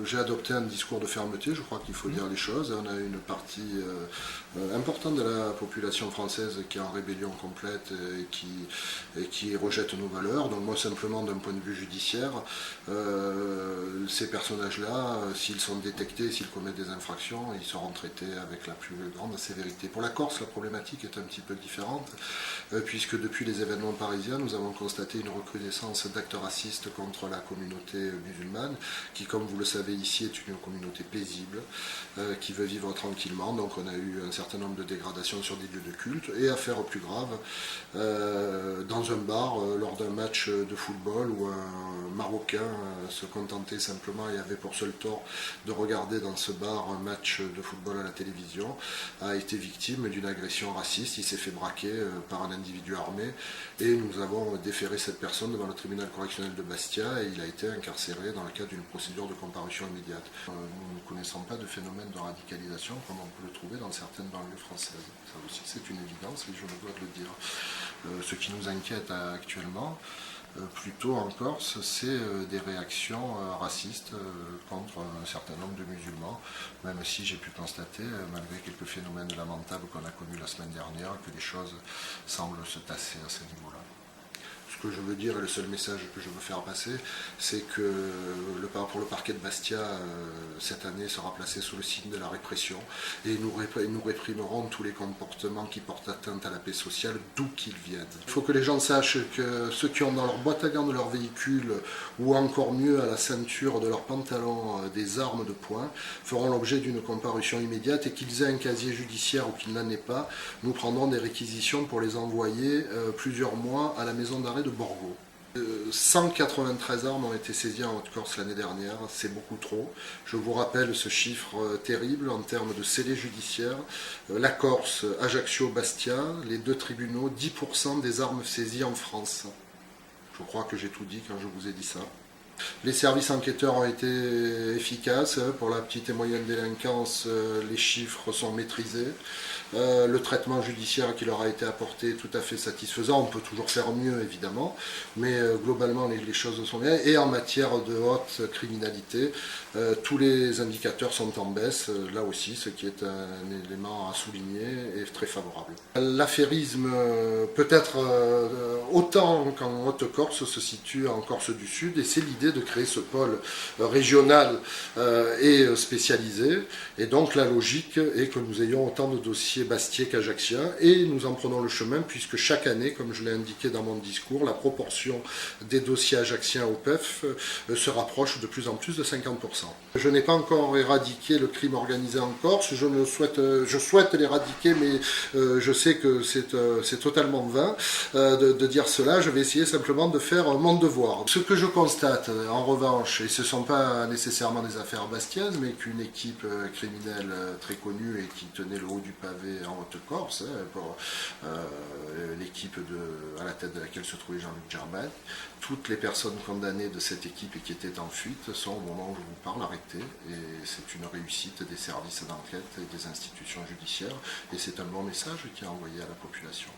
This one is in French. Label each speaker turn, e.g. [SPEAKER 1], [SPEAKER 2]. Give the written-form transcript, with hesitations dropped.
[SPEAKER 1] J'ai adopté un discours de fermeté, je crois qu'il faut dire les choses. On a une partie importante de la population française qui est en rébellion complète et qui rejette nos valeurs. Donc moi simplement d'un point de vue judiciaire, ces personnages-là, s'ils sont détectés, s'ils commettent des infractions, ils seront traités avec la plus grande sévérité. Pour la Corse, la problématique est un petit peu différente, puisque depuis les événements parisiens, nous avons constaté une recrudescence d'actes racistes contre la communauté musulmane, qui, comme vous le savez, ici est une communauté paisible qui veut vivre tranquillement. Donc on a eu un certain nombre de dégradations sur des lieux de culte et, affaire plus grave, dans un bar lors d'un match de football où un Marocain se contentait simplement et avait pour seul tort de regarder dans ce bar un match de football à la télévision, a été victime d'une agression raciste. Il s'est fait braquer par un individu armé et nous avons déféré cette personne devant le tribunal correctionnel de Bastia et il a été incarcéré dans le cadre d'une procédure de comparution immédiate. Nous ne connaissons pas de phénomène de radicalisation comme on peut le trouver dans certaines banlieues françaises. Ça aussi c'est une évidence et je me dois de le dire. Ce qui nous inquiète actuellement, plutôt en Corse, c'est des réactions racistes contre un certain nombre de musulmans, même si j'ai pu constater, malgré quelques phénomènes lamentables qu'on a connus la semaine dernière, que les choses semblent se tasser à ce niveau-là. Ce que je veux dire et le seul message que je veux faire passer, c'est que pour le parquet de Bastia, cette année sera placé sous le signe de la répression et nous réprimerons tous les comportements qui portent atteinte à la paix sociale, d'où qu'ils viennent. Il faut que les gens sachent que ceux qui ont dans leur boîte à gants de leur véhicule ou encore mieux à la ceinture de leur pantalon des armes de poing feront l'objet d'une comparution immédiate et qu'ils aient un casier judiciaire ou qu'ils n'en aient pas, nous prendrons des réquisitions pour les envoyer plusieurs mois à la maison d'arrêt de Borgo. 193 armes ont été saisies en Haute-Corse l'année dernière, c'est beaucoup trop. Je vous rappelle ce chiffre terrible en termes de scellés judiciaires. La Corse, Ajaccio, Bastia, les deux tribunaux, 10% des armes saisies en France. Je crois que j'ai tout dit quand je vous ai dit ça. Les services enquêteurs ont été efficaces. Pour la petite et moyenne délinquance, les chiffres sont maîtrisés. Le traitement judiciaire qui leur a été apporté est tout à fait satisfaisant. On peut toujours faire mieux, évidemment, mais globalement, les choses sont bien. Et en matière de haute criminalité, tous les indicateurs sont en baisse, là aussi, ce qui est un élément à souligner et très favorable. L'affairisme, peut-être autant qu'en Haute-Corse, se situe en Corse du Sud, et c'est l'idée de créer ce pôle régional et spécialisé. Et donc la logique est que nous ayons autant de dossiers bastiais qu'ajacciens, et nous en prenons le chemin puisque chaque année, comme je l'ai indiqué dans mon discours, la proportion des dossiers ajacciens au PEF se rapproche de plus en plus de 50%. Je n'ai pas encore éradiqué le crime organisé en Corse, je souhaite l'éradiquer, mais je sais que c'est totalement vain de dire cela. Je vais essayer simplement de faire mon devoir. Ce que je constate en revanche, et ce ne sont pas nécessairement des affaires bastiaises, mais qu'une équipe criminelle très connue et qui tenait le haut du pavé en Haute-Corse, l'équipe à la tête de laquelle se trouvait Jean-Luc Gerbet, toutes les personnes condamnées de cette équipe et qui étaient en fuite sont au moment où je vous parle arrêtées, et c'est une réussite des services d'enquête et des institutions judiciaires, et c'est un bon message qui est envoyé à la population.